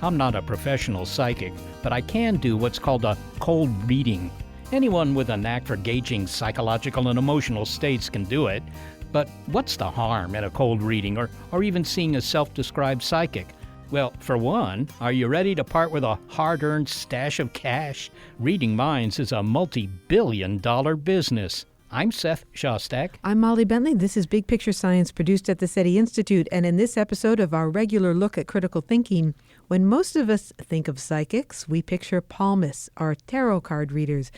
I'm not a professional psychic, but I can do what's called a cold reading. Anyone with a knack for gauging psychological and emotional states can do it. But what's the harm in a cold reading or even seeing a self-described psychic? Well, for one, are you ready to part with a hard-earned stash of cash? Reading minds is a multi-billion-dollar business. I'm Seth Shostak. I'm Molly Bentley. This is Big Picture Science, produced at the SETI Institute. And in this episode of our regular look at critical thinking, when most of us think of psychics, we picture palmists, our tarot card readers.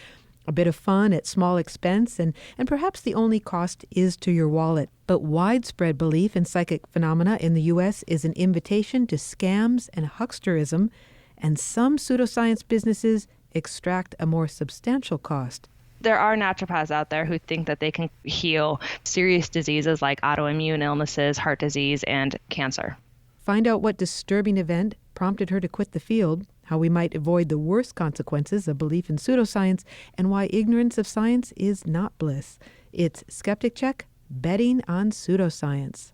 A bit of fun at small expense, and perhaps the only cost is to your wallet. But widespread belief in psychic phenomena in the U.S. is an invitation to scams and hucksterism, and some pseudoscience businesses extract a more substantial cost. There are naturopaths out there who think that they can heal serious diseases like autoimmune illnesses, heart disease, and cancer. Find out what disturbing event prompted her to quit the field, how we might avoid the worst consequences of belief in pseudoscience, and why ignorance of science is not bliss. It's Skeptic Check, betting on pseudoscience.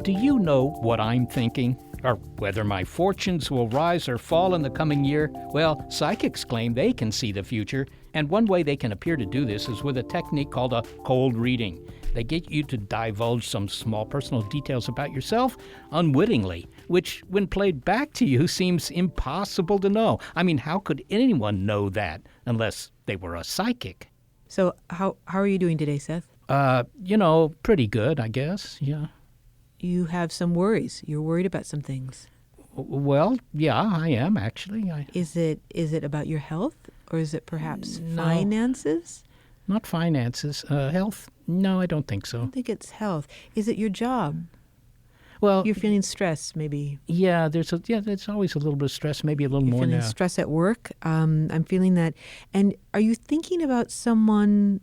Do you know what I'm thinking? Or whether my fortunes will rise or fall in the coming year? Well, psychics claim they can see the future, and one way they can appear to do this is with a technique called a cold reading. They get you to divulge some small personal details about yourself unwittingly, which, when played back to you, seems impossible to know. I mean, how could anyone know that unless they were a psychic? So how are you doing today, Seth? Pretty good, I guess, yeah. You have some worries. You're worried about some things. Well, yeah, I am, actually. Is it about your health, or is it perhaps No. finances? Not finances. Health? No, I don't think so. I don't think it's health. Is it your job? Well, You're feeling stress, maybe. yeah, there's always a little bit of stress, maybe a little You're more feeling now. stress at work. I'm feeling that. And are you thinking about someone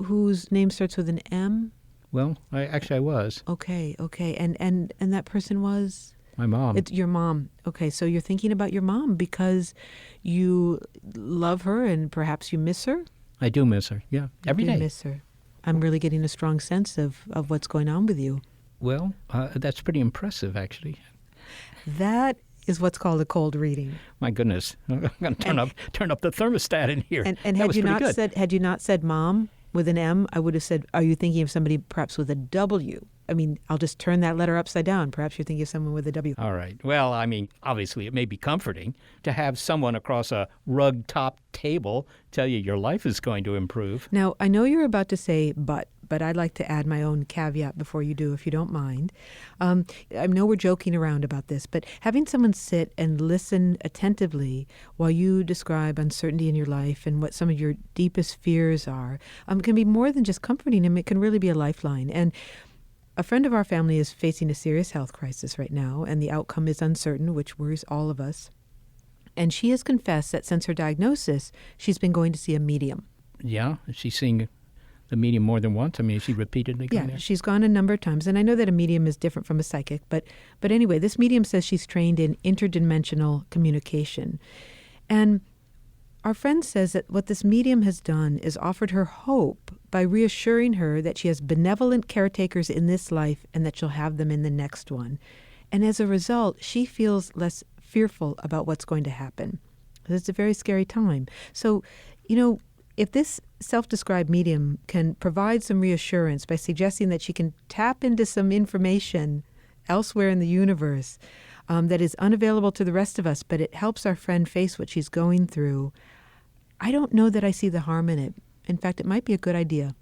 whose name starts with an M? Well, I was. Okay. And that person was? My mom. It's your mom. Okay, so you're thinking about your mom because you love her and perhaps you miss her? I do miss her, yeah, every You day. miss her. I'm really getting a strong sense of what's going on with you. Well, that's pretty impressive, actually. That is what's called a cold reading. My goodness, I'm going to turn up the thermostat in here. And that had was you pretty not good. had you not said mom with an M, I would have said, are you thinking of somebody perhaps with a W? I mean, I'll just turn that letter upside down. Perhaps you're thinking of someone with a W. All right. Well, I mean, obviously it may be comforting to have someone across a rug-topped table tell you your life is going to improve. Now, I know you're about to say but I'd like to add my own caveat before you do, if you don't mind. I know we're joking around about this, but having someone sit and listen attentively while you describe uncertainty in your life and what some of your deepest fears are can be more than just comforting him. It can really be a lifeline. And a friend of our family is facing a serious health crisis right now, and the outcome is uncertain, which worries all of us. And she has confessed that since her diagnosis, she's been going to see a medium. Yeah, she's seeing the medium more than once. I mean, is she repeatedly going there? She's gone a number of times, and I know that a medium is different from a psychic, but anyway, this medium says she's trained in interdimensional communication. And our friend says that what this medium has done is offered her hope by reassuring her that she has benevolent caretakers in this life and that she'll have them in the next one. And as a result, she feels less fearful about what's going to happen. It's a very scary time. So, if this self-described medium can provide some reassurance by suggesting that she can tap into some information elsewhere in the universe that is unavailable to the rest of us, but it helps our friend face what she's going through, I don't know that I see the harm in it. In fact, it might be a good idea.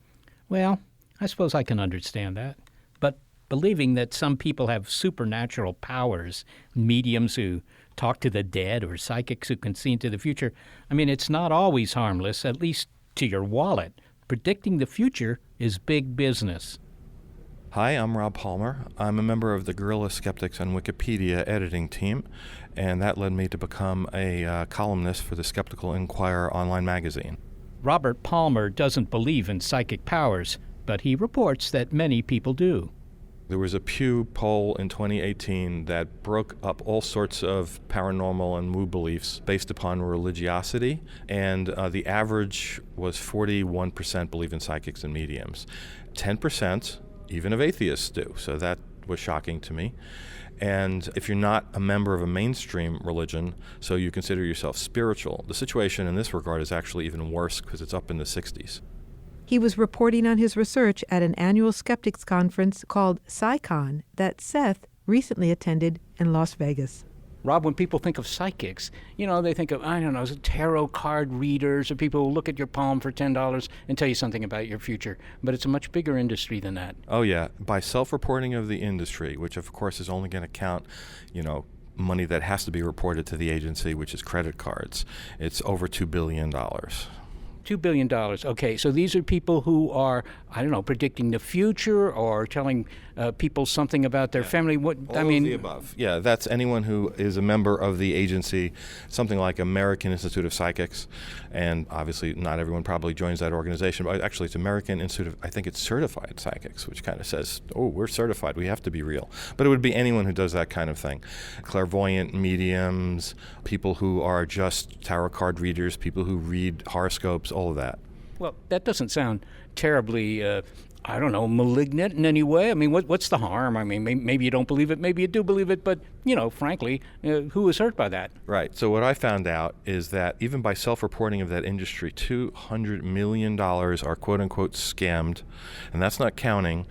Well, I suppose I can understand that. But believing that some people have supernatural powers, mediums who talk to the dead or psychics who can see into the future, I mean, it's not always harmless, at least to your wallet. Predicting the future is big business. Hi, I'm Rob Palmer. I'm a member of the Guerrilla Skeptics on Wikipedia editing team, and that led me to become a columnist for the Skeptical Inquirer online magazine. Robert Palmer doesn't believe in psychic powers, but he reports that many people do. There was a Pew poll in 2018 that broke up all sorts of paranormal and woo beliefs based upon religiosity, and the average was 41% believe in psychics and mediums. 10% even of atheists do, so that was shocking to me. And if you're not a member of a mainstream religion, so you consider yourself spiritual, the situation in this regard is actually even worse because it's up in the 60s. He was reporting on his research at an annual skeptics conference called PsyCon that Seth recently attended in Las Vegas. Rob, when people think of psychics, they think of, I don't know, tarot card readers or people who look at your palm for $10 and tell you something about your future. But it's a much bigger industry than that. Oh, yeah. By self-reporting of the industry, which of course is only going to count, money that has to be reported to the agency, which is credit cards, it's over $2 billion. $2 billion. Okay, so these are people who are, predicting the future or telling people something about their family. All of the above. Yeah, that's anyone who is a member of the agency, something like American Institute of Psychics, and obviously not everyone probably joins that organization, but actually it's American Institute of, I think it's Certified Psychics, which kind of says, oh, we're certified, we have to be real. But it would be anyone who does that kind of thing. Clairvoyant mediums, people who are just tarot card readers, people who read horoscopes, all of that. Well, that doesn't sound terribly, malignant in any way. I mean, what's the harm? I mean, maybe you don't believe it, maybe you do believe it, but, frankly, who is hurt by that? Right. So what I found out is that even by self-reporting of that industry, $200 million are quote-unquote scammed, and that's not counting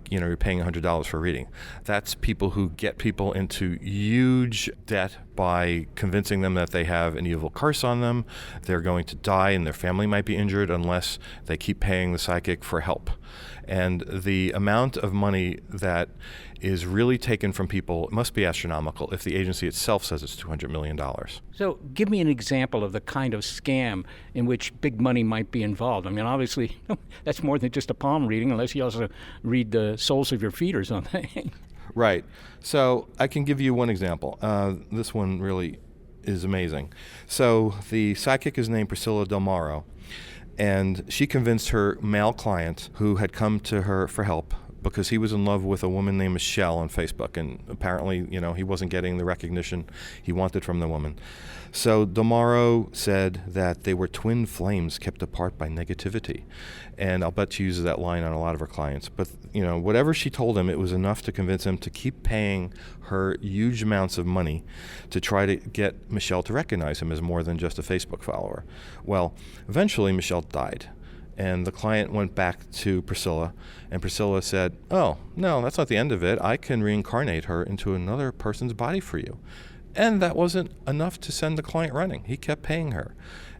you're paying $100 for reading. That's people who get people into huge debt by convincing them that they have an evil curse on them. They're going to die and their family might be injured unless they keep paying the psychic for help. And the amount of money that is really taken from people must be astronomical if the agency itself says it's $200 million. So give me an example of the kind of scam in which big money might be involved. I mean, obviously, that's more than just a palm reading, unless you also read the soles of your feet or something. Right. So I can give you one example. This one really is amazing. So the psychic is named Priscilla Del Moro, and she convinced her male client who had come to her for help because he was in love with a woman named Michelle on Facebook, and apparently, he wasn't getting the recognition he wanted from the woman. So Del Moro said that they were twin flames kept apart by negativity, and I'll bet she uses that line on a lot of her clients. But, whatever she told him, it was enough to convince him to keep paying her huge amounts of money to try to get Michelle to recognize him as more than just a Facebook follower. Well, eventually Michelle died. And the client went back to Priscilla, and Priscilla said, oh, no, that's not the end of it. I can reincarnate her into another person's body for you. And that wasn't enough to send the client running. He kept paying her.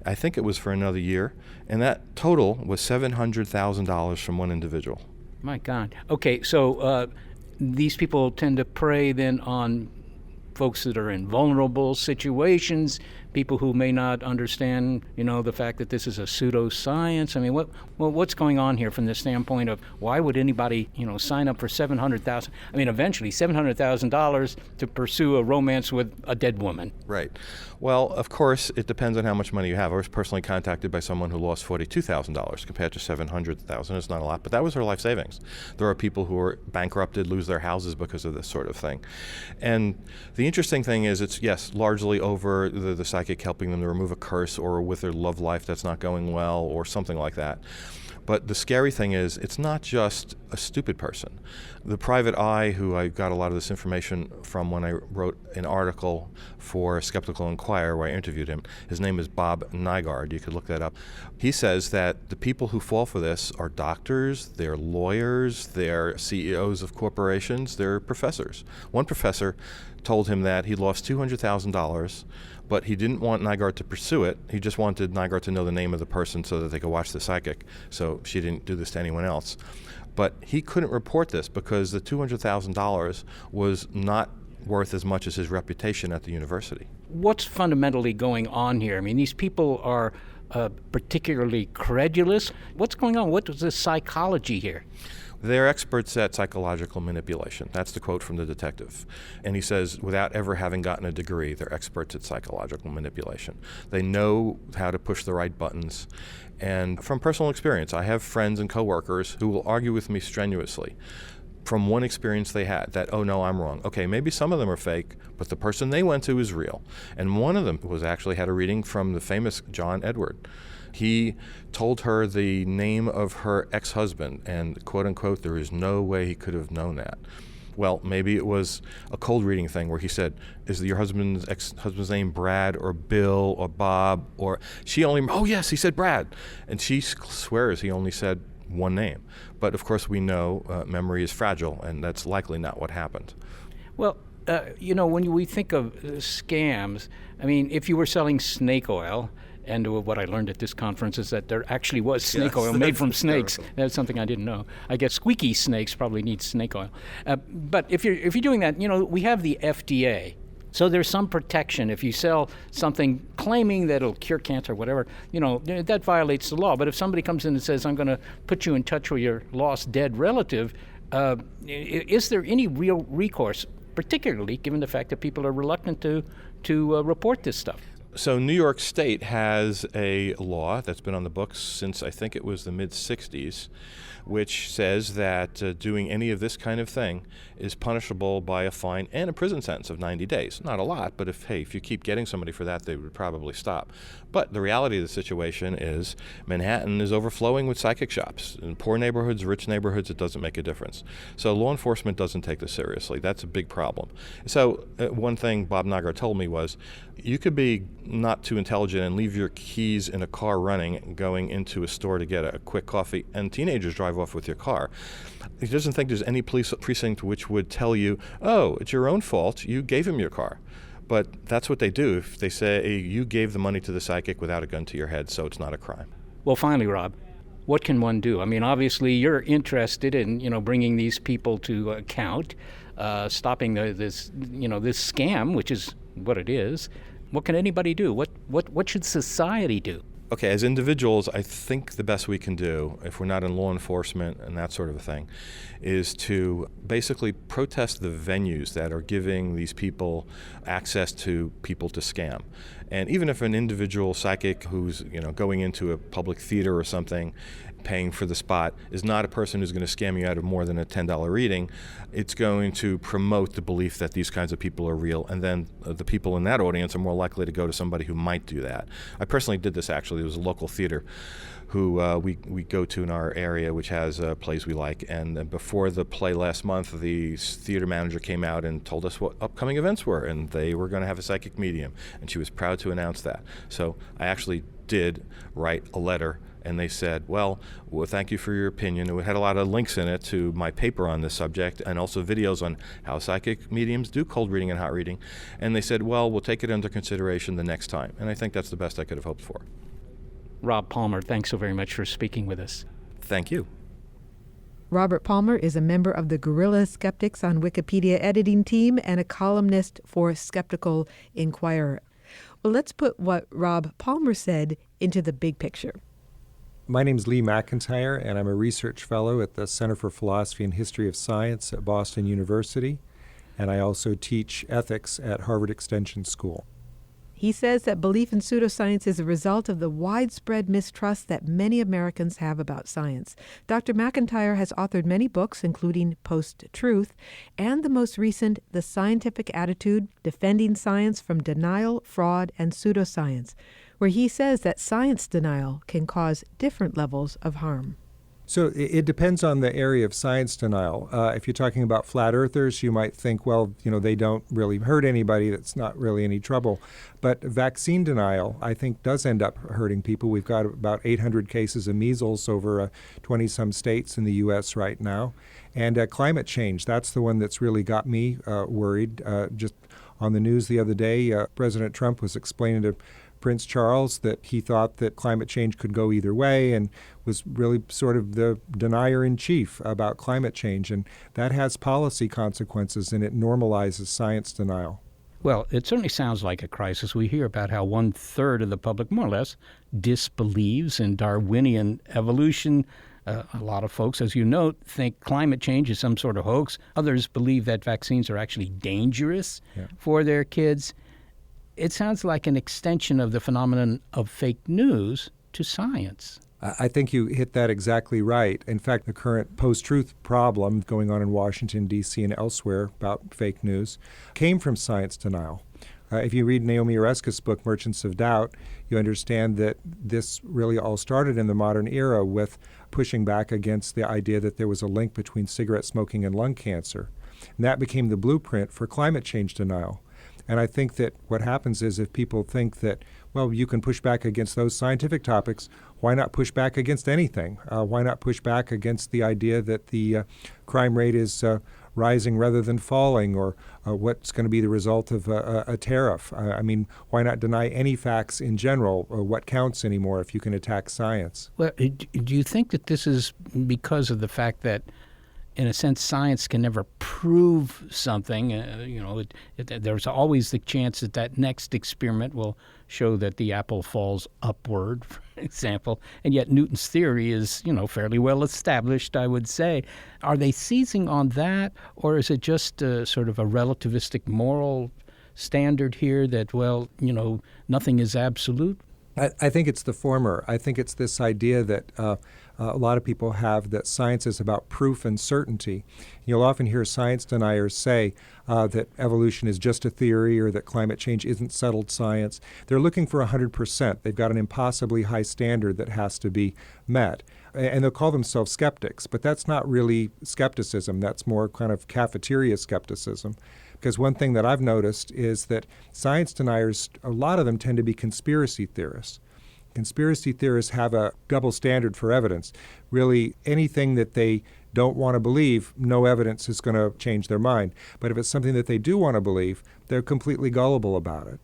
I think it was for another year, and that total was $700,000 from one individual. My God. Okay, so these people tend to prey then on folks that are in vulnerable situations, people who may not understand, the fact that this is a pseudoscience. I mean, what's going on here from the standpoint of why would anybody, sign up for $700,000? I mean, eventually $700,000 to pursue a romance with a dead woman. Right. Well, of course, it depends on how much money you have. I was personally contacted by someone who lost $42,000 compared to $700,000. It's not a lot, but that was her life savings. There are people who are bankrupted, lose their houses because of this sort of thing. And the interesting thing is it's, yes, largely over the psychic helping them to remove a curse or with their love life that's not going well or something like that. But the scary thing is it's not just a stupid person. The Private Eye, who I got a lot of this information from when I wrote an article for Skeptical Inquirer where I interviewed him, his name is Bob Nygaard. You could look that up. He says that the people who fall for this are doctors, they're lawyers, they're CEOs of corporations, they're professors. One professor told him that he lost $200,000, but he didn't want Nygaard to pursue it. He just wanted Nygaard to know the name of the person so that they could watch the psychic. So she didn't do this to anyone else. But he couldn't report this because the $200,000 was not worth as much as his reputation at the university. What's fundamentally going on here? I mean, these people are particularly credulous. What's going on? What was the psychology here? They're experts at psychological manipulation. That's the quote from the detective. And he says, without ever having gotten a degree, they're experts at psychological manipulation. They know how to push the right buttons. And from personal experience, I have friends and coworkers who will argue with me strenuously. from one experience they had that, oh no, I'm wrong. Okay, maybe some of them are fake, but the person they went to is real. And one of them actually had a reading from the famous John Edward. He told her the name of her ex-husband, and quote unquote, there is no way he could have known that. Well, maybe it was a cold reading thing where he said, is your ex-husband's name Brad or Bill or Bob? Or oh yes, he said Brad. And she swears he only said one name. But of course we know memory is fragile, and that's likely not what happened. Well, when we think of scams, I mean, if you were selling snake oil, and what I learned at this conference is that there actually was snake oil made from snakes. That's something I didn't know. I guess squeaky snakes probably need snake oil. But if you're doing that, we have the FDA. So there's some protection. If you sell something claiming that it'll cure cancer or whatever, that violates the law. But if somebody comes in and says, I'm going to put you in touch with your lost dead relative, is there any real recourse, particularly given the fact that people are reluctant to report this stuff? So New York State has a law that's been on the books since I think it was the mid-'60s, which says that doing any of this kind of thing is punishable by a fine and a prison sentence of 90 days. Not a lot, but if you keep getting somebody for that, they would probably stop. But the reality of the situation is Manhattan is overflowing with psychic shops. In poor neighborhoods, rich neighborhoods, it doesn't make a difference. So law enforcement doesn't take this seriously. That's a big problem. So one thing Bob Nagar told me was, you could be not too intelligent and leave your keys in a car running and going into a store to get a quick coffee, and teenagers drive off with your car. He doesn't think there's any police precinct which would tell you, oh, it's your own fault, you gave him your car. But that's what they do. If they say you gave the money to the psychic without a gun to your head, so it's not a crime. Well, finally, Rob, what can one do? I mean, obviously, you're interested in bringing these people to account, stopping this scam, which is what it is. What can anybody do? What should society do? Okay, as individuals, I think the best we can do, if we're not in law enforcement and that sort of a thing, is to basically protest the venues that are giving these people access to people to scam. And even if an individual psychic who's going into a public theater or something, paying for the spot, is not a person who's going to scam you out of more than a $10 reading, it's going to promote the belief that these kinds of people are real, and then the people in that audience are more likely to go to somebody who might do that. I personally did this actually. There was a local theater who we go to in our area, which has plays we like. And before the play last month, the theater manager came out and told us what upcoming events were, and they were going to have a psychic medium, and she was proud to announce that. So I actually did write a letter, and they said, well, thank you for your opinion. It had a lot of links in it to my paper on this subject, and also videos on how psychic mediums do cold reading and hot reading. And they said, well, we'll take it under consideration the next time. And I think that's the best I could have hoped for. Rob Palmer, thanks so very much for speaking with us. Thank you. Robert Palmer is a member of the Guerrilla Skeptics on Wikipedia editing team and a columnist for Skeptical Inquirer. Well, let's put what Rob Palmer said into the big picture. My name is Lee McIntyre, and I'm a research fellow at the Center for Philosophy and History of Science at Boston University, and I also teach ethics at Harvard Extension School. He says that belief in pseudoscience is a result of the widespread mistrust that many Americans have about science. Dr. McIntyre has authored many books, including Post-Truth, and the most recent, The Scientific Attitude, Defending Science from Denial, Fraud, and Pseudoscience, where he says that science denial can cause different levels of harm. So it depends on the area of science denial. If you're talking about flat earthers, you might think, well, they don't really hurt anybody. That's not really any trouble. But vaccine denial, I think, does end up hurting people. We've got about 800 cases of measles over 20-some states in the U.S. right now. And climate change, that's the one that's really got me worried. Just on the news the other day, President Trump was explaining to Prince Charles that he thought that climate change could go either way and was really sort of the denier-in-chief about climate change. And that has policy consequences, and it normalizes science denial. Well, it certainly sounds like a crisis. We hear about how 1/3 of the public, more or less, disbelieves in Darwinian evolution. A lot of folks, as you note, think climate change is some sort of hoax. Others believe that vaccines are actually dangerous for their kids. It sounds like an extension of the phenomenon of fake news to science. I think you hit that exactly right. In fact, the current post-truth problem going on in Washington, D.C. and elsewhere about fake news came from science denial. If you read Naomi Oreskes' book, Merchants of Doubt, you understand that this really all started in the modern era with pushing back against the idea that there was a link between cigarette smoking and lung cancer. And that became the blueprint for climate change denial. And I think that what happens is if people think that, well, you can push back against those scientific topics, why not push back against anything? Why not push back against the idea that the crime rate is rising rather than falling, or what's going to be the result of a tariff? I mean, why not deny any facts in general, or what counts anymore if you can attack science? Well, do you think that this is because of the fact that, in a sense, science can never prove something? There's always the chance that that next experiment will show that the apple falls upward, for example. And yet Newton's theory is, fairly well established, I would say. Are they seizing on that, or is it just sort of a relativistic moral standard here that, nothing is absolute? I think it's the former. I think it's this idea that a lot of people have that science is about proof and certainty. You'll often hear science deniers say that evolution is just a theory or that climate change isn't settled science. They're looking for 100%. They've got an impossibly high standard that has to be met. And they'll call themselves skeptics, but that's not really skepticism. That's more kind of cafeteria skepticism. Because one thing that I've noticed is that science deniers, a lot of them tend to be conspiracy theorists. Conspiracy theorists have a double standard for evidence. Really, anything that they don't want to believe, no evidence is going to change their mind. But if it's something that they do want to believe, they're completely gullible about it.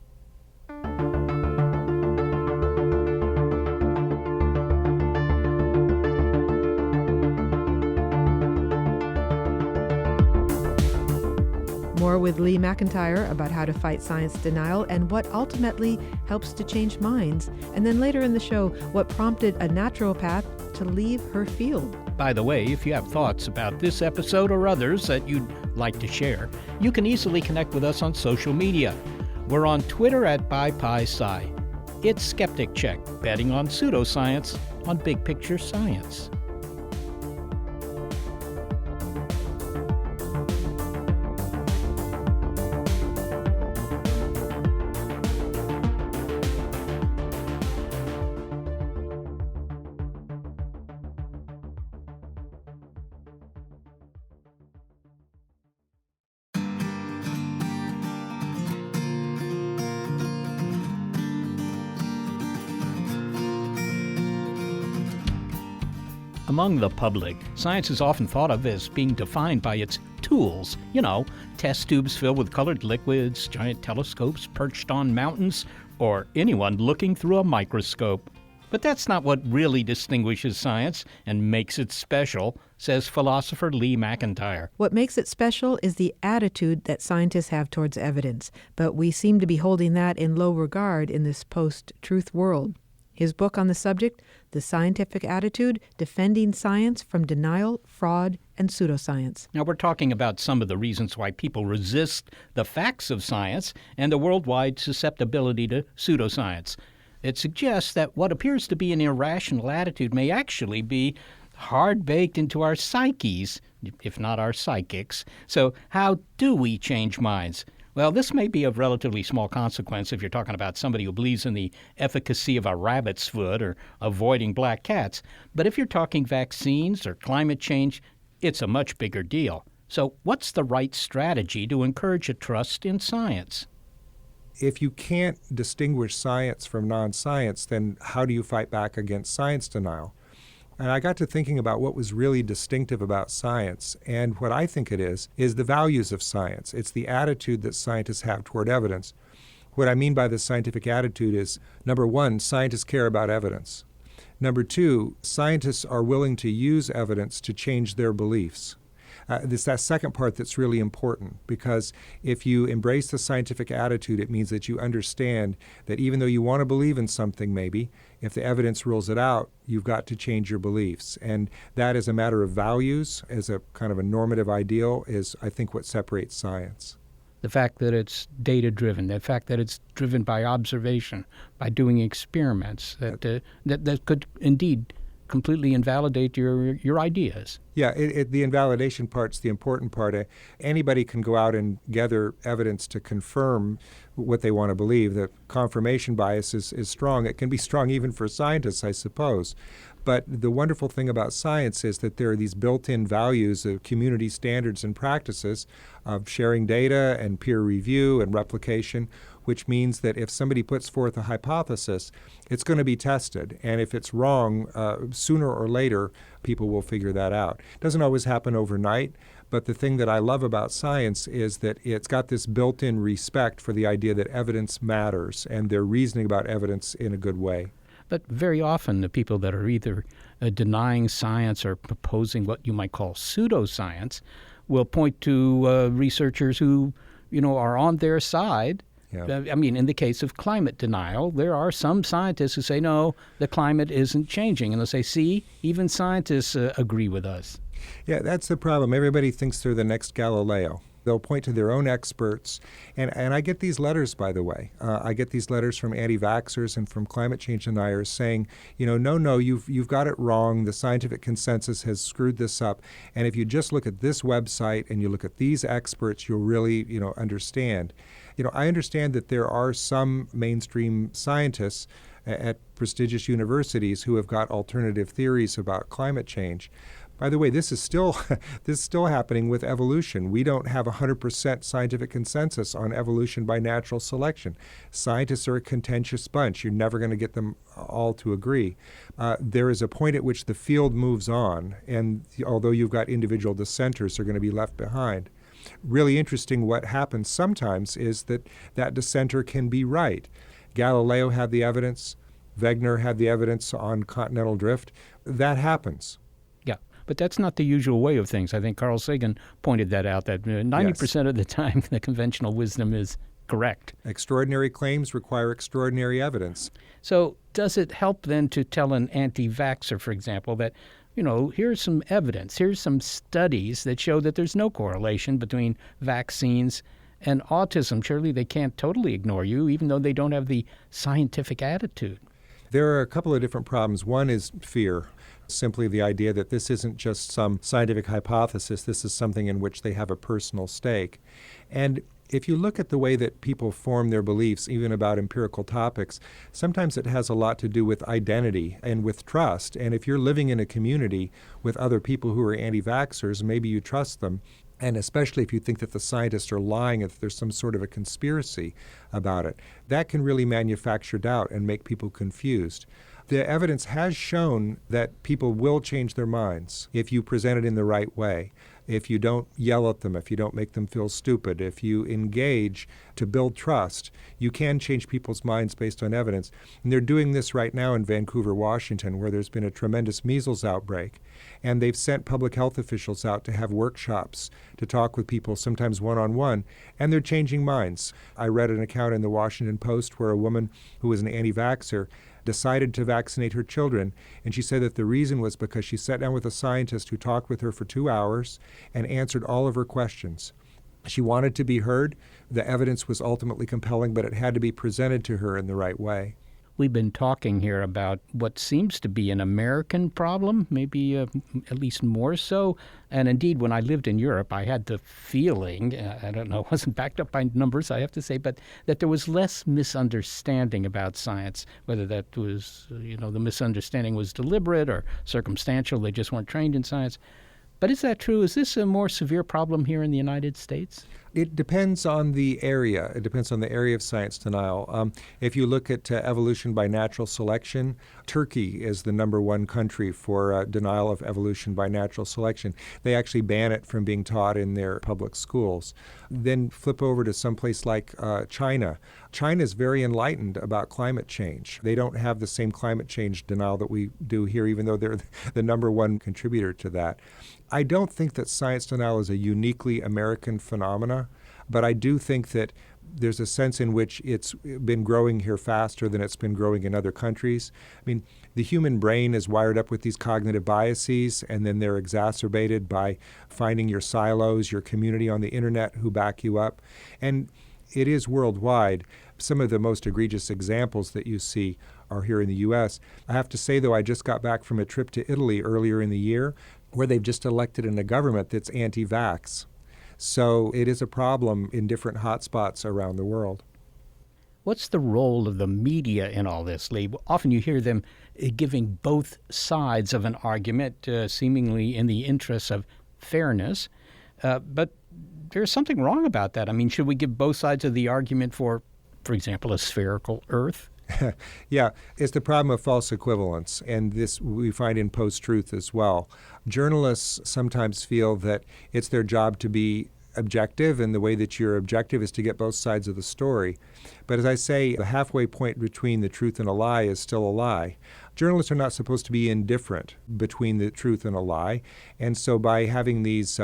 More with Lee McEntire about how to fight science denial and what ultimately helps to change minds. And then later in the show, what prompted a naturopath to leave her field. By the way, if you have thoughts about this episode or others that you'd like to share, you can easily connect with us on social media. We're on Twitter at ByPiSci. It's Skeptic Check, betting on pseudoscience on Big Picture Science. Among the public, science is often thought of as being defined by its tools. Test tubes filled with colored liquids, giant telescopes perched on mountains, or anyone looking through a microscope. But that's not what really distinguishes science and makes it special, says philosopher Lee McEntire. What makes it special is the attitude that scientists have towards evidence, but we seem to be holding that in low regard in this post-truth world. His book on the subject, The Scientific Attitude, Defending Science from Denial, Fraud, and Pseudoscience. Now, we're talking about some of the reasons why people resist the facts of science and the worldwide susceptibility to pseudoscience. It suggests that what appears to be an irrational attitude may actually be hard-baked into our psyches, if not our psychics. So how do we change minds? Well, this may be of relatively small consequence if you're talking about somebody who believes in the efficacy of a rabbit's foot or avoiding black cats. But if you're talking vaccines or climate change, it's a much bigger deal. So what's the right strategy to encourage a trust in science? If you can't distinguish science from non-science, then how do you fight back against science denial? And I got to thinking about what was really distinctive about science. And what I think it is the values of science. It's the attitude that scientists have toward evidence. What I mean by the scientific attitude is, number one, scientists care about evidence. Number two, scientists are willing to use evidence to change their beliefs. It's that second part that's really important, because if you embrace the scientific attitude, it means that you understand that even though you want to believe in something maybe, if the evidence rules it out, you've got to change your beliefs. And that is a matter of values, as a kind of a normative ideal, is I think what separates science. The fact that it's data-driven, the fact that it's driven by observation, by doing experiments, that could indeed completely invalidate your ideas. Yeah, the invalidation part's the important part. Anybody can go out and gather evidence to confirm what they want to believe. The confirmation bias is strong. It can be strong even for scientists, I suppose. But the wonderful thing about science is that there are these built-in values of community standards and practices of sharing data and peer review and replication, which means that if somebody puts forth a hypothesis, it's going to be tested. And if it's wrong, sooner or later, people will figure that out. It doesn't always happen overnight, but the thing that I love about science is that it's got this built-in respect for the idea that evidence matters, and they're reasoning about evidence in a good way. But very often the people that are either denying science or proposing what you might call pseudoscience will point to researchers who, are on their side. Yeah. I mean, in the case of climate denial, there are some scientists who say, no, the climate isn't changing. And they'll say, see, even scientists agree with us. Yeah, that's the problem. Everybody thinks they're the next Galileo. They'll point to their own experts. And I get these letters, by the way. I get these letters from anti-vaxxers and from climate change deniers saying, no, you've got it wrong. The scientific consensus has screwed this up. And if you just look at this website and you look at these experts, you'll really, understand. I understand that there are some mainstream scientists at prestigious universities who have got alternative theories about climate change. By the way, this is still happening with evolution. We don't have 100% scientific consensus on evolution by natural selection. Scientists are a contentious bunch. You're never going to get them all to agree. There is a point at which the field moves on, and although you've got individual dissenters, they're going to be left behind. Really interesting what happens sometimes is that dissenter can be right. Galileo had the evidence. Wegener had the evidence on continental drift. That happens. But that's not the usual way of things. I think Carl Sagan pointed that out, that 90% of the time the conventional wisdom is correct. Extraordinary claims require extraordinary evidence. So does it help then to tell an anti-vaxxer, for example, that, here's some evidence, here's some studies that show that there's no correlation between vaccines and autism? Surely they can't totally ignore you, even though they don't have the scientific attitude. There are a couple of different problems. One is fear. Simply the idea that this isn't just some scientific hypothesis, this is something in which they have a personal stake. And if you look at the way that people form their beliefs, even about empirical topics, sometimes it has a lot to do with identity and with trust. And if you're living in a community with other people who are anti-vaxxers, maybe you trust them. And especially if you think that the scientists are lying, if there's some sort of a conspiracy about it, that can really manufacture doubt and make people confused. The evidence has shown that people will change their minds if you present it in the right way, if you don't yell at them, if you don't make them feel stupid, if you engage to build trust. You can change people's minds based on evidence. And they're doing this right now in Vancouver, Washington, where there's been a tremendous measles outbreak. And they've sent public health officials out to have workshops to talk with people, sometimes one-on-one, and they're changing minds. I read an account in the Washington Post where a woman who was an anti-vaxxer decided to vaccinate her children, and she said that the reason was because she sat down with a scientist who talked with her for 2 hours and answered all of her questions. She wanted to be heard. The evidence was ultimately compelling, but it had to be presented to her in the right way. We've been talking here about what seems to be an American problem, maybe at least more so. And indeed, when I lived in Europe, I had the feeling, I don't know, it wasn't backed up by numbers, I have to say, but that there was less misunderstanding about science, whether that was, the misunderstanding was deliberate or circumstantial, they just weren't trained in science. But is that true? Is this a more severe problem here in the United States? It depends on the area. It depends on the area of science denial. If you look at evolution by natural selection, Turkey is the number one country for denial of evolution by natural selection. They actually ban it from being taught in their public schools. Then flip over to someplace like China. China is very enlightened about climate change. They don't have the same climate change denial that we do here, even though they're the number one contributor to that. I don't think that science denial is a uniquely American phenomena, but I do think that there's a sense in which it's been growing here faster than it's been growing in other countries. I mean, the human brain is wired up with these cognitive biases, and then they're exacerbated by finding your silos, your community on the internet who back you up. And it is worldwide. Some of the most egregious examples that you see are here in the U.S. I have to say, though, I just got back from a trip to Italy earlier in the year where they've just elected in a government that's anti-vax. So it is a problem in different hotspots around the world. What's the role of the media in all this, Lee? Often you hear them giving both sides of an argument, seemingly in the interests of fairness. But there's something wrong about that. I mean, should we give both sides of the argument for example, a spherical Earth? Yeah, it's the problem of false equivalence, and this we find in post-truth as well. Journalists sometimes feel that it's their job to be objective, and the way that you're objective is to get both sides of the story. But as I say, the halfway point between the truth and a lie is still a lie. Journalists are not supposed to be indifferent between the truth and a lie, and so by having these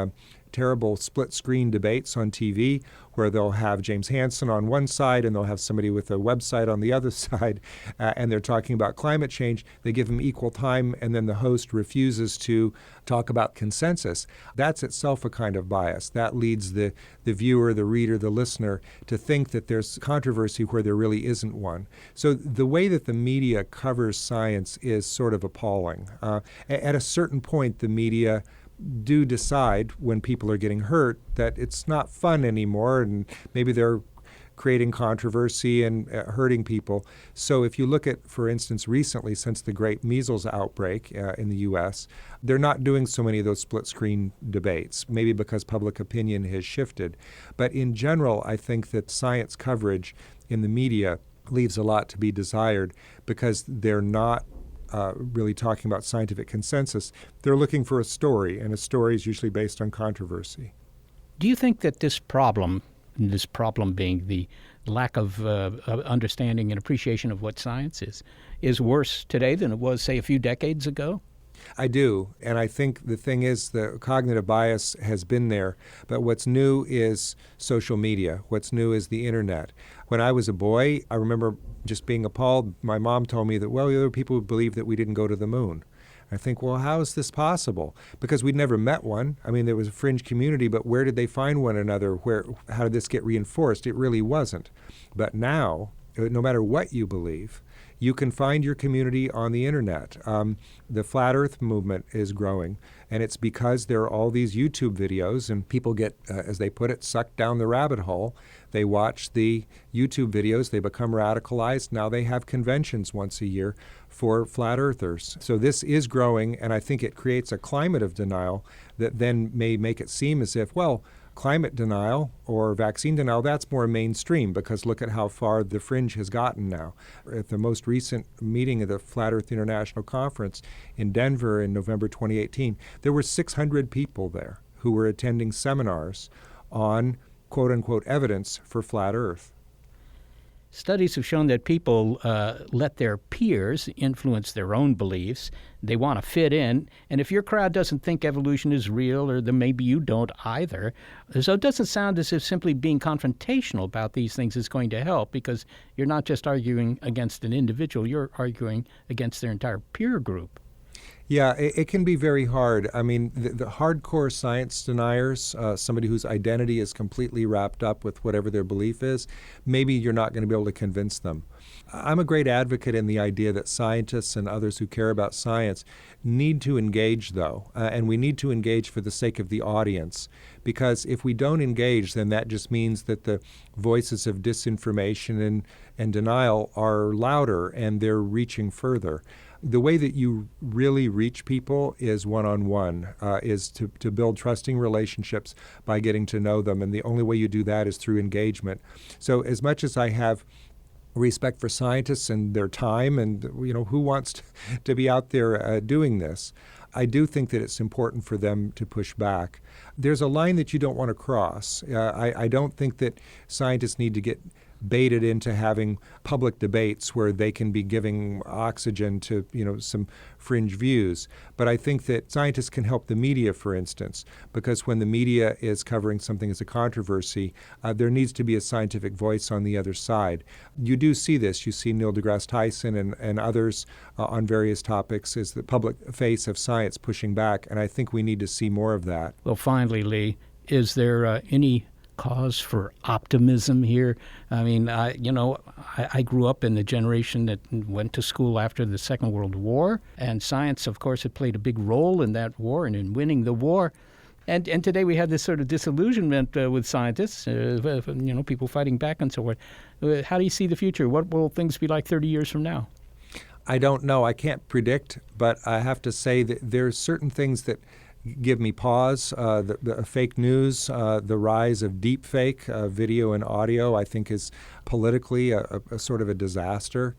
terrible split-screen debates on TV where they'll have James Hansen on one side and they'll have somebody with a website on the other side, and they're talking about climate change. They give them equal time, and then the host refuses to talk about consensus. That's itself a kind of bias. That leads the viewer, the reader, the listener to think that there's controversy where there really isn't one. So the way that the media covers science is sort of appalling. At a certain point, the media do decide when people are getting hurt that it's not fun anymore, and maybe they're creating controversy and hurting people. So if you look at, for instance, recently, since the great measles outbreak in the U.S., they're not doing so many of those split-screen debates, maybe because public opinion has shifted. But in general, I think that science coverage in the media leaves a lot to be desired because they're not really talking about scientific consensus. They're looking for a story, and a story is usually based on controversy. Do you think that this problem being the lack of understanding and appreciation of what science is worse today than it was, say, a few decades ago? I do, and I think the thing is the cognitive bias has been there, but what's new is social media. What's new is the internet. When I was a boy, I remember just being appalled. My mom told me that, well, there were people who believe that we didn't go to the moon. I think, well, how is this possible? Because we'd never met one. I mean, there was a fringe community, but where did they find one another? How did this get reinforced? It really wasn't. But now, no matter what you believe, you can find your community on the internet. The Flat Earth movement is growing, and it's because there are all these YouTube videos, and people get, as they put it, sucked down the rabbit hole. They watch the YouTube videos, they become radicalized. Now they have conventions once a year for flat earthers. So this is growing, and I think it creates a climate of denial that then may make it seem as if, well, climate denial or vaccine denial, that's more mainstream because look at how far the fringe has gotten now. At the most recent meeting of the Flat Earth International Conference in Denver in November 2018, there were 600 people there who were attending seminars on quote-unquote evidence for flat Earth. Studies have shown that people let their peers influence their own beliefs. They want to fit in. And if your crowd doesn't think evolution is real, or then maybe you don't either. So it doesn't sound as if simply being confrontational about these things is going to help, because you're not just arguing against an individual, you're arguing against their entire peer group. Yeah, it can be very hard. I mean, the hardcore science deniers, somebody whose identity is completely wrapped up with whatever their belief is, maybe you're not going to be able to convince them. I'm a great advocate in the idea that scientists and others who care about science need to engage, though, and we need to engage for the sake of the audience, because if we don't engage, then that just means that the voices of disinformation and denial are louder and they're reaching further. The way that you really reach people is one-on-one, is to build trusting relationships by getting to know them, and the only way you do that is through engagement. So as much as I have respect for scientists and their time, and who wants to be out there doing this, I do think that it's important for them to push back. There's a line that you don't want to cross. I don't think that scientists need to get baited into having public debates where they can be giving oxygen to some fringe views. But I think that scientists can help the media, for instance, because when the media is covering something as a controversy, there needs to be a scientific voice on the other side. You do see this. You see Neil deGrasse Tyson and others on various topics as the public face of science pushing back, and I think we need to see more of that. Well, finally, Lee, is there any cause for optimism here? I mean, I grew up in the generation that went to school after the Second World War, and science, of course, had played a big role in that war and in winning the war. And today we have this sort of disillusionment with scientists, people fighting back and so forth. How do you see the future? What will things be like 30 years from now? I don't know. I can't predict, but I have to say that there's certain things that give me pause. The fake news, the rise of deep fake video and audio, I think is politically a sort of a disaster.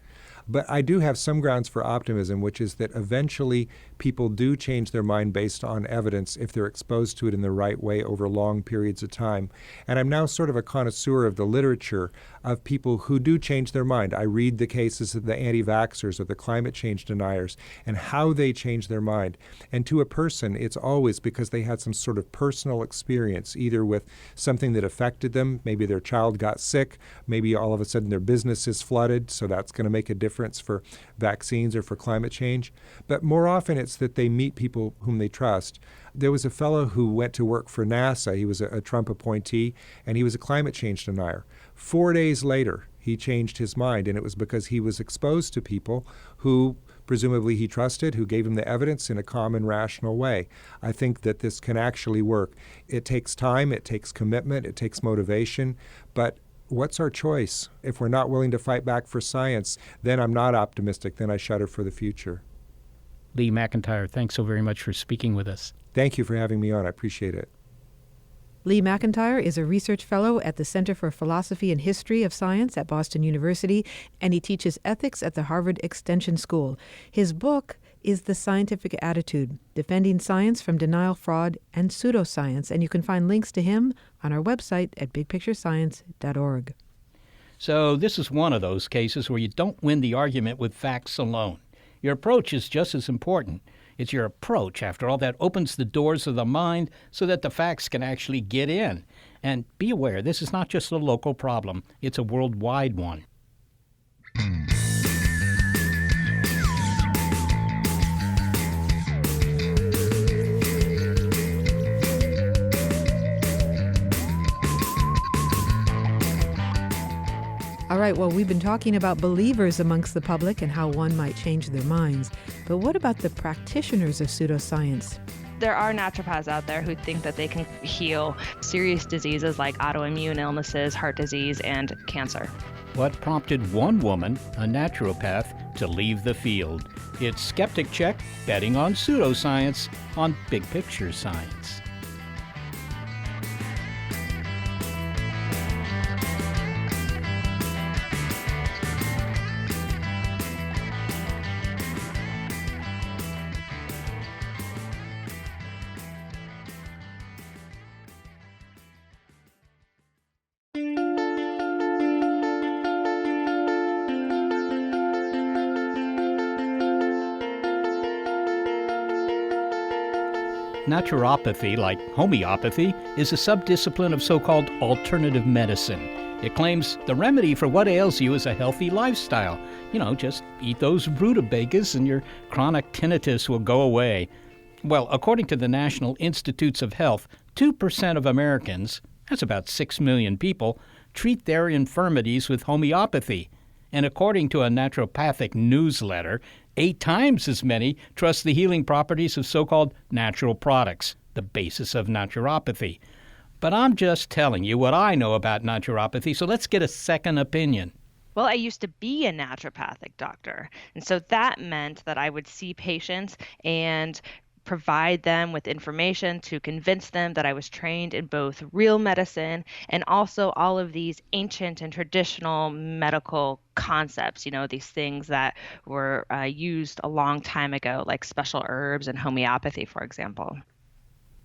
But I do have some grounds for optimism, which is that eventually people do change their mind based on evidence if they're exposed to it in the right way over long periods of time. And I'm now sort of a connoisseur of the literature of people who do change their mind. I read the cases of the anti-vaxxers or the climate change deniers and how they change their mind. And to a person, it's always because they had some sort of personal experience, either with something that affected them. Maybe their child got sick. Maybe all of a sudden their business is flooded, so that's going to make a difference for vaccines or for climate change. But more often it's that they meet people whom they trust. There was a fellow who went to work for NASA. He was a Trump appointee, and he was a climate change denier. 4 days later, he changed his mind, and it was because he was exposed to people who presumably he trusted, who gave him the evidence in a calm and rational way. I think that this can actually work. It takes time, it takes commitment, it takes motivation, but what's our choice? If we're not willing to fight back for science, then I'm not optimistic, then I shudder for the future. Lee McIntyre, thanks so very much for speaking with us. Thank you for having me on. I appreciate it. Lee McIntyre is a research fellow at the Center for Philosophy and History of Science at Boston University, and he teaches ethics at the Harvard Extension School. His book is The Scientific Attitude, Defending Science from Denial, Fraud, and Pseudoscience, and you can find links to him on our website at bigpicturescience.org. So this is one of those cases where you don't win the argument with facts alone. Your approach is just as important. It's your approach, after all, that opens the doors of the mind so that the facts can actually get in. And be aware, this is not just a local problem. It's a worldwide one. All right, well, we've been talking about believers amongst the public and how one might change their minds. But what about the practitioners of pseudoscience? There are naturopaths out there who think that they can heal serious diseases like autoimmune illnesses, heart disease, and cancer. What prompted one woman, a naturopath, to leave the field? It's Skeptic Check, betting on pseudoscience on Big Picture Science. Naturopathy, like homeopathy, is a subdiscipline of so-called alternative medicine. It claims the remedy for what ails you is a healthy lifestyle. Just eat those rutabagas and your chronic tinnitus will go away. Well, according to the National Institutes of Health, 2% of Americans, that's about 6 million people, treat their infirmities with homeopathy. And according to a naturopathic newsletter, 8 times as many trust the healing properties of so-called natural products, the basis of naturopathy. But I'm just telling you what I know about naturopathy, so let's get a second opinion. Well, I used to be a naturopathic doctor, and so that meant that I would see patients and provide them with information to convince them that I was trained in both real medicine and also all of these ancient and traditional medical concepts, these things that were used a long time ago, like special herbs and homeopathy, for example.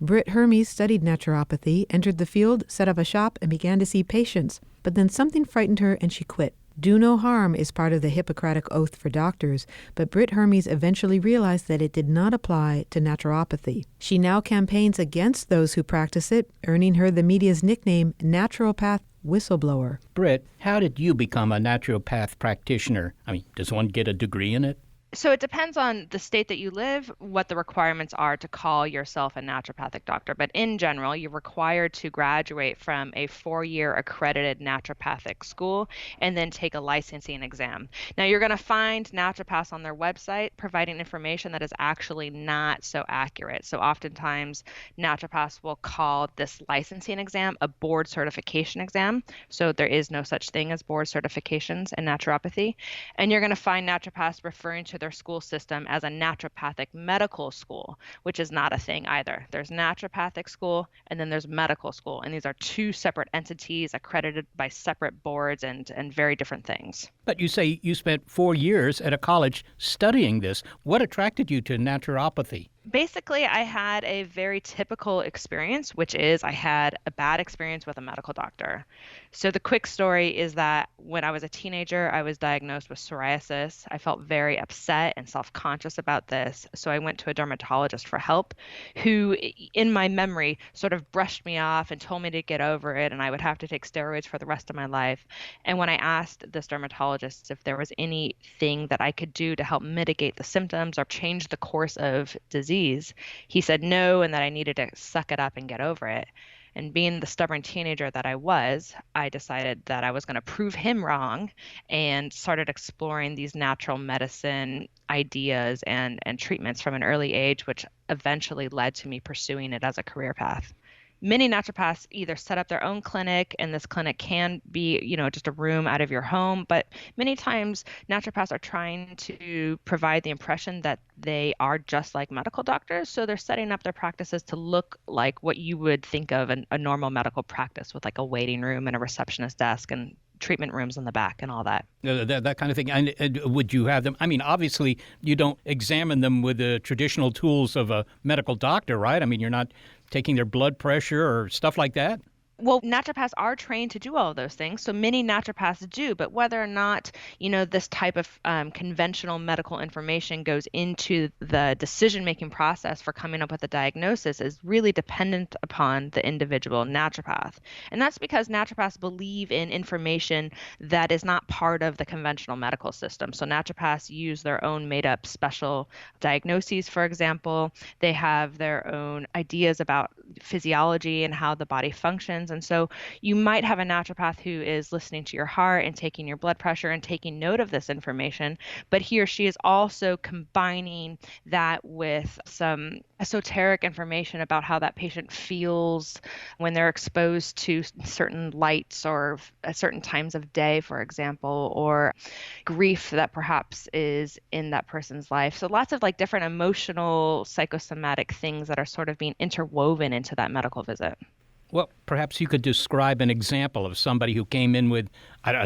Britt Hermes studied naturopathy, entered the field, set up a shop, and began to see patients. But then something frightened her and she quit. Do no harm is part of the Hippocratic Oath for doctors, but Britt Hermes eventually realized that it did not apply to naturopathy. She now campaigns against those who practice it, earning her the media's nickname, Naturopath Whistleblower. Britt, how did you become a naturopath practitioner? Does one get a degree in it? So it depends on the state that you live, what the requirements are to call yourself a naturopathic doctor. But in general, you're required to graduate from a 4-year accredited naturopathic school and then take a licensing exam. Now, you're going to find naturopaths on their website providing information that is actually not so accurate. So oftentimes, naturopaths will call this licensing exam a board certification exam. So there is no such thing as board certifications in naturopathy. And you're going to find naturopaths referring to their school system as a naturopathic medical school, which is not a thing either. There's naturopathic school and then there's medical school. And these are two separate entities accredited by separate boards and very different things. But you say you spent 4 years at a college studying this. What attracted you to naturopathy? Basically, I had a very typical experience, which is I had a bad experience with a medical doctor. So the quick story is that when I was a teenager, I was diagnosed with psoriasis. I felt very upset and self-conscious about this. So I went to a dermatologist for help, who, in my memory, sort of brushed me off and told me to get over it, and I would have to take steroids for the rest of my life. And when I asked this dermatologist if there was anything that I could do to help mitigate the symptoms or change the course of disease, he said no, and that I needed to suck it up and get over it. And being the stubborn teenager that I was, I decided that I was going to prove him wrong and started exploring these natural medicine ideas and treatments from an early age, which eventually led to me pursuing it as a career path. Many naturopaths either set up their own clinic, and this clinic can be, just a room out of your home. But many times naturopaths are trying to provide the impression that they are just like medical doctors. So they're setting up their practices to look like what you would think of a normal medical practice, with like a waiting room and a receptionist desk and treatment rooms in the back and all that. That kind of thing. And would you have them? I mean, obviously, you don't examine them with the traditional tools of a medical doctor, right? I mean, you're not taking their blood pressure or stuff like that? Well, naturopaths are trained to do all of those things. So many naturopaths do, but whether or not, this type of conventional medical information goes into the decision-making process for coming up with a diagnosis is really dependent upon the individual naturopath. And that's because naturopaths believe in information that is not part of the conventional medical system. So naturopaths use their own made-up special diagnoses, for example. They have their own ideas about physiology and how the body functions. And so you might have a naturopath who is listening to your heart and taking your blood pressure and taking note of this information, but he or she is also combining that with some esoteric information about how that patient feels when they're exposed to certain lights or at certain times of day, for example, or grief that perhaps is in that person's life. So lots of like different emotional, psychosomatic things that are sort of being interwoven into that medical visit. Well, perhaps you could describe an example of somebody who came in with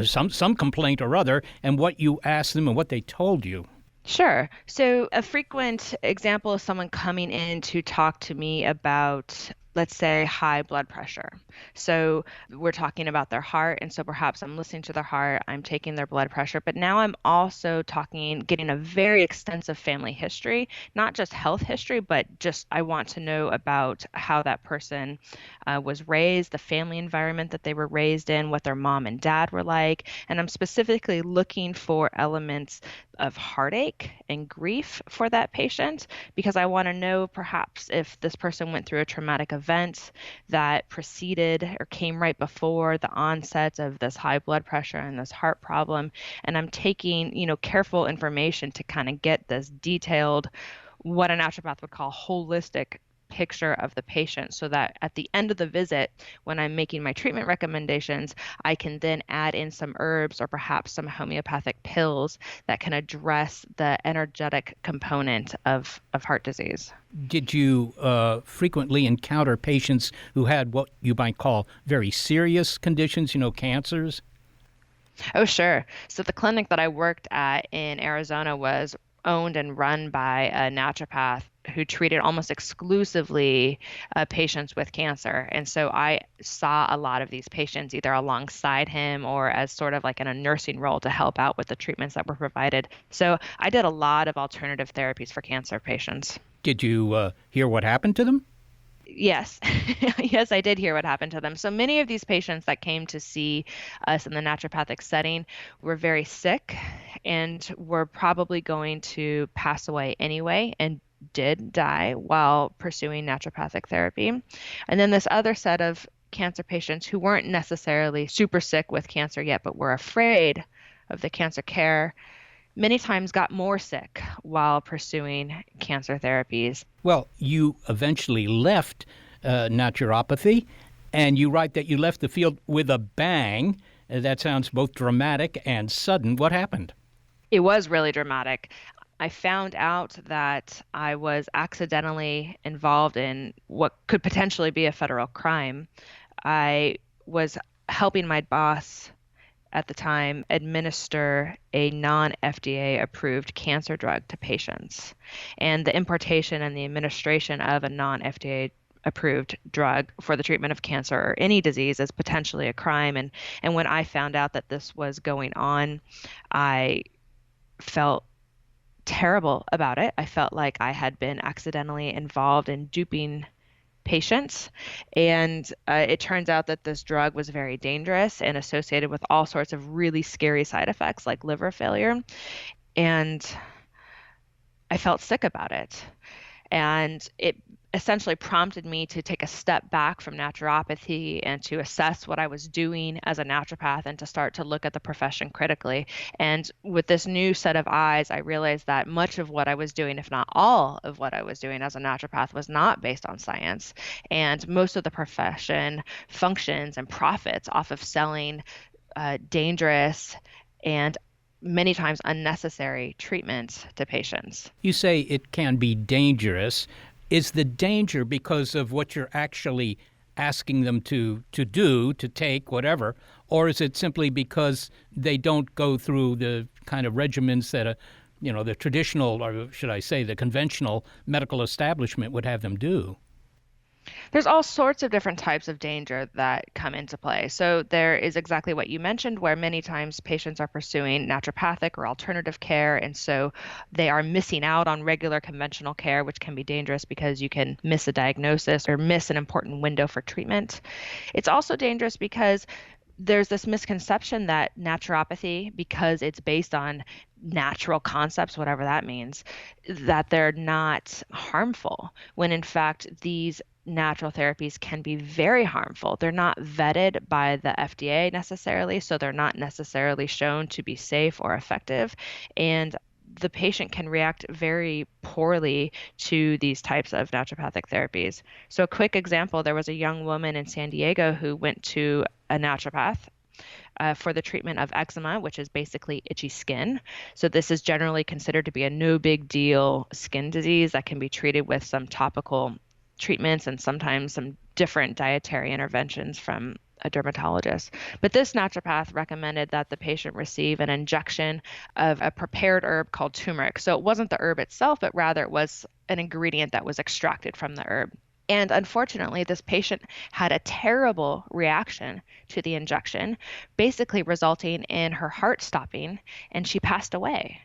some complaint or other, and what you asked them and what they told you. Sure. So a frequent example is someone coming in to talk to me about, let's say, high blood pressure. So we're talking about their heart, and so perhaps I'm listening to their heart, I'm taking their blood pressure, but now I'm also getting a very extensive family history, not just health history, but just I want to know about how that person was raised, the family environment that they were raised in, what their mom and dad were like, and I'm specifically looking for elements of heartache and grief for that patient, because I want to know perhaps if this person went through a traumatic event that preceded or came right before the onset of this high blood pressure and this heart problem. And I'm taking, careful information to kind of get this detailed, what a naturopath would call holistic picture of the patient, so that at the end of the visit, when I'm making my treatment recommendations, I can then add in some herbs or perhaps some homeopathic pills that can address the energetic component of heart disease. Did you frequently encounter patients who had what you might call very serious conditions, cancers? Oh, sure. So the clinic that I worked at in Arizona was owned and run by a naturopath who treated almost exclusively patients with cancer. And so I saw a lot of these patients either alongside him or as sort of like in a nursing role to help out with the treatments that were provided. So I did a lot of alternative therapies for cancer patients. Did you hear what happened to them? Yes. Yes, I did hear what happened to them. So many of these patients that came to see us in the naturopathic setting were very sick and were probably going to pass away anyway and did die while pursuing naturopathic therapy. And then this other set of cancer patients who weren't necessarily super sick with cancer yet, but were afraid of the cancer care, many times got more sick while pursuing cancer therapies. Well, you eventually left naturopathy, and you write that you left the field with a bang. That sounds both dramatic and sudden. What happened? It was really dramatic. I found out that I was accidentally involved in what could potentially be a federal crime. I was helping my boss at the time administer a non-FDA approved cancer drug to patients. And the importation and the administration of a non-FDA approved drug for the treatment of cancer or any disease is potentially a crime. And when I found out that this was going on, I felt terrible about it. I felt like I had been accidentally involved in duping patients. And it turns out that this drug was very dangerous and associated with all sorts of really scary side effects like liver failure. And I felt sick about it. And it essentially prompted me to take a step back from naturopathy and to assess what I was doing as a naturopath and to start to look at the profession critically. And with this new set of eyes, I realized that much of what I was doing, if not all of what I was doing as a naturopath, was not based on science. And most of the profession functions and profits off of selling dangerous and many times unnecessary treatments to patients. You say it can be dangerous. Is the danger because of what you're actually asking them to do, to take, whatever, or is it simply because they don't go through the kind of regimens that the traditional, or should I say the conventional medical establishment would have them do? There's all sorts of different types of danger that come into play. So there is exactly what you mentioned, where many times patients are pursuing naturopathic or alternative care, and so they are missing out on regular conventional care, which can be dangerous because you can miss a diagnosis or miss an important window for treatment. It's also dangerous because there's this misconception that naturopathy, because it's based on natural concepts, whatever that means, that they're not harmful, when in fact these natural therapies can be very harmful. They're not vetted by the FDA necessarily, so they're not necessarily shown to be safe or effective. And the patient can react very poorly to these types of naturopathic therapies. So a quick example, there was a young woman in San Diego who went to a naturopath for the treatment of eczema, which is basically itchy skin. So this is generally considered to be a no big deal skin disease that can be treated with some topical treatments and sometimes some different dietary interventions from a dermatologist. But this naturopath recommended that the patient receive an injection of a prepared herb called turmeric. So it wasn't the herb itself, but rather it was an ingredient that was extracted from the herb. And unfortunately, this patient had a terrible reaction to the injection, basically resulting in her heart stopping, and she passed away.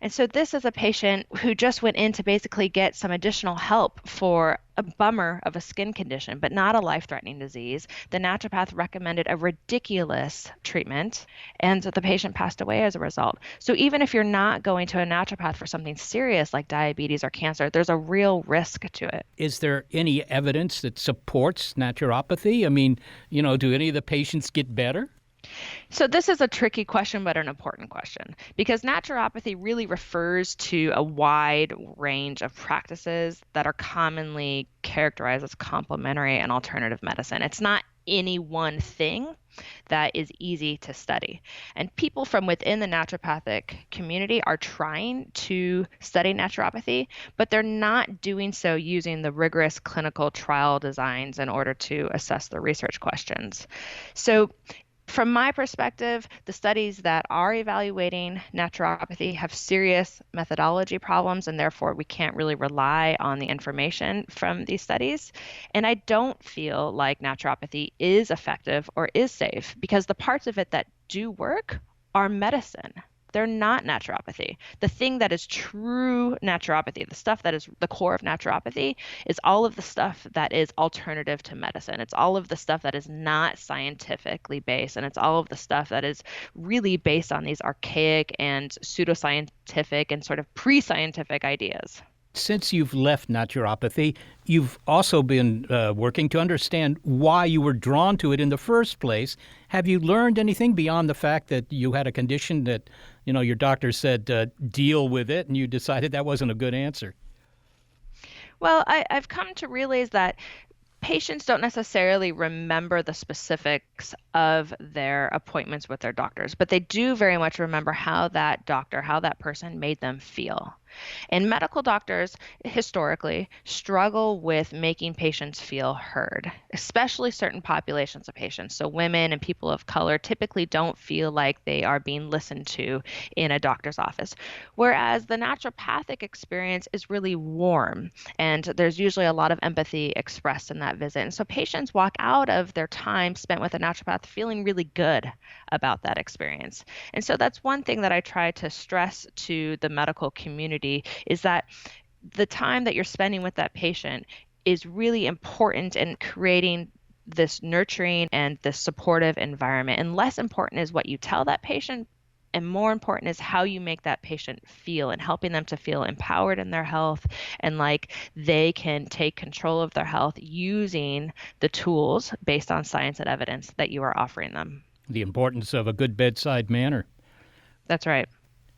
And so this is a patient who just went in to basically get some additional help for a bummer of a skin condition, but not a life-threatening disease. The naturopath recommended a ridiculous treatment, and the patient passed away as a result. So even if you're not going to a naturopath for something serious like diabetes or cancer, there's a real risk to it. Is there any evidence that supports naturopathy? I mean, do any of the patients get better? So this is a tricky question, but an important question, because naturopathy really refers to a wide range of practices that are commonly characterized as complementary and alternative medicine. It's not any one thing that is easy to study. And people from within the naturopathic community are trying to study naturopathy, but they're not doing so using the rigorous clinical trial designs in order to assess the research questions. So from my perspective, the studies that are evaluating naturopathy have serious methodology problems, and therefore we can't really rely on the information from these studies. And I don't feel like naturopathy is effective or is safe because the parts of it that do work are medicine. They're not naturopathy. The thing that is true naturopathy, the stuff that is the core of naturopathy, is all of the stuff that is alternative to medicine. It's all of the stuff that is not scientifically based, and it's all of the stuff that is really based on these archaic and pseudoscientific and sort of pre-scientific ideas. Since you've left naturopathy, you've also been working to understand why you were drawn to it in the first place. Have you learned anything beyond the fact that you had a condition that, your doctor said deal with it, and you decided that wasn't a good answer? Well, I've come to realize that patients don't necessarily remember the specifics of their appointments with their doctors, but they do very much remember how that person made them feel. And medical doctors historically struggle with making patients feel heard, especially certain populations of patients. So women and people of color typically don't feel like they are being listened to in a doctor's office, whereas the naturopathic experience is really warm, and there's usually a lot of empathy expressed in that visit. And so patients walk out of their time spent with a naturopath feeling really good about that experience. And so that's one thing that I try to stress to the medical community, is that the time that you're spending with that patient is really important in creating this nurturing and this supportive environment. And less important is what you tell that patient, and more important is how you make that patient feel, and helping them to feel empowered in their health and like they can take control of their health using the tools based on science and evidence that you are offering them. The importance of a good bedside manner. That's right.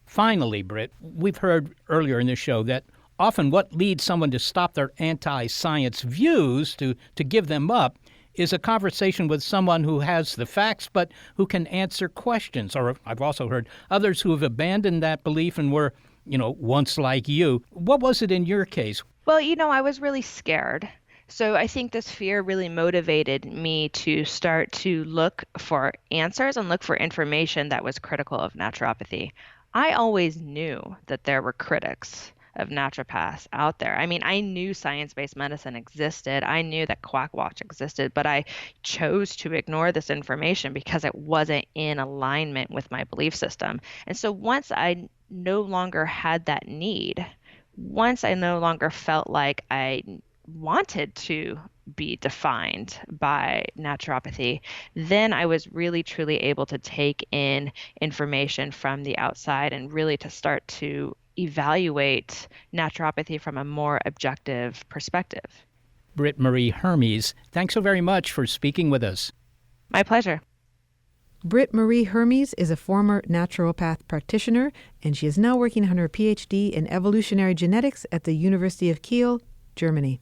Finally, Britt, we've heard earlier in this show that often what leads someone to stop their anti-science views, to give them up, is a conversation with someone who has the facts but who can answer questions. Or I've also heard others who have abandoned that belief and were, once like you. What was it in your case? Well, I was really scared. So I think this fear really motivated me to start to look for answers and look for information that was critical of naturopathy. I always knew that there were critics of naturopaths out there. I mean, I knew science-based medicine existed. I knew that Quackwatch existed, but I chose to ignore this information because it wasn't in alignment with my belief system. And so once I no longer had that need, once I no longer felt like I wanted to be defined by naturopathy, then I was really truly able to take in information from the outside and really to start to evaluate naturopathy from a more objective perspective. Britt Marie Hermes, thanks so very much for speaking with us. My pleasure. Britt Marie Hermes is a former naturopath practitioner, and she is now working on her PhD in evolutionary genetics at the University of Kiel, Germany.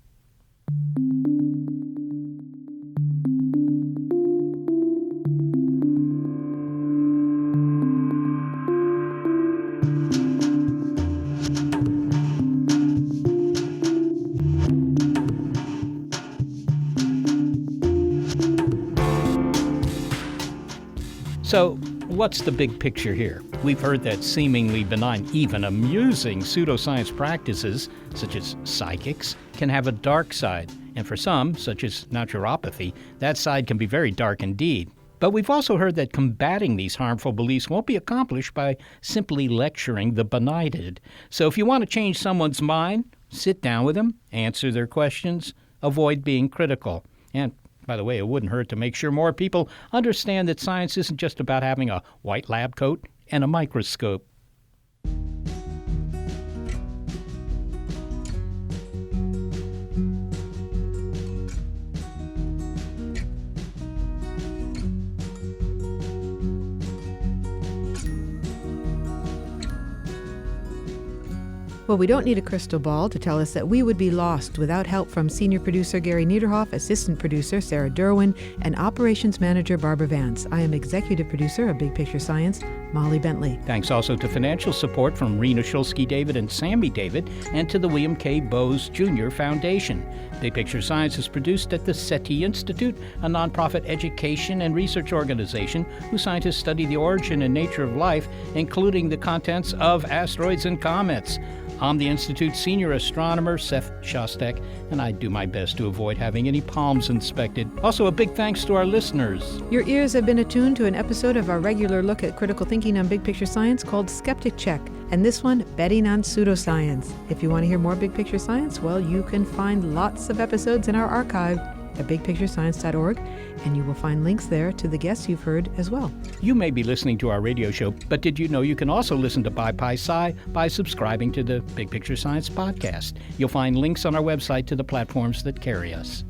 So, what's the big picture here? We've heard that seemingly benign, even amusing pseudoscience practices, such as psychics, can have a dark side. And for some, such as naturopathy, that side can be very dark indeed. But we've also heard that combating these harmful beliefs won't be accomplished by simply lecturing the benighted. So if you want to change someone's mind, sit down with them, answer their questions, avoid being critical. And by the way, it wouldn't hurt to make sure more people understand that science isn't just about having a white lab coat and a microscope. Well, we don't need a crystal ball to tell us that we would be lost without help from senior producer Gary Niederhoff, assistant producer Sarah Derwin, and operations manager Barbara Vance. I am executive producer of Big Picture Science, Molly Bentley. Thanks also to financial support from Rena Shulsky-David and Sammy David, and to the William K. Bowes Jr. Foundation. Big Picture Science is produced at the SETI Institute, a nonprofit education and research organization whose scientists study the origin and nature of life, including the contents of asteroids and comets. I'm the Institute's senior astronomer, Seth Shostak, and I do my best to avoid having any palms inspected. Also, a big thanks to our listeners. Your ears have been attuned to an episode of our regular look at critical thinking on big picture science called Skeptic Check, and this one, Betting on Pseudoscience. If you want to hear more big picture science, well, you can find lots of episodes in our archive at bigpicturescience.org, and you will find links there to the guests you've heard as well. You may be listening to our radio show, but did you know you can also listen to Pi Pi Sci by subscribing to the Big Picture Science podcast? You'll find links on our website to the platforms that carry us.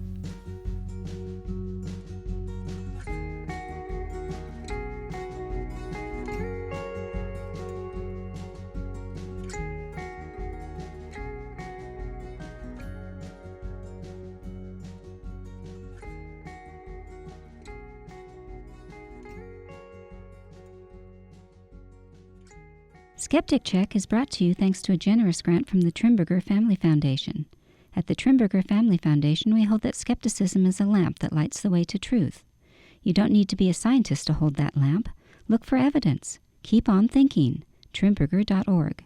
Skeptic Check is brought to you thanks to a generous grant from the Trimberger Family Foundation. At the Trimberger Family Foundation, we hold that skepticism is a lamp that lights the way to truth. You don't need to be a scientist to hold that lamp. Look for evidence. Keep on thinking. Trimberger.org.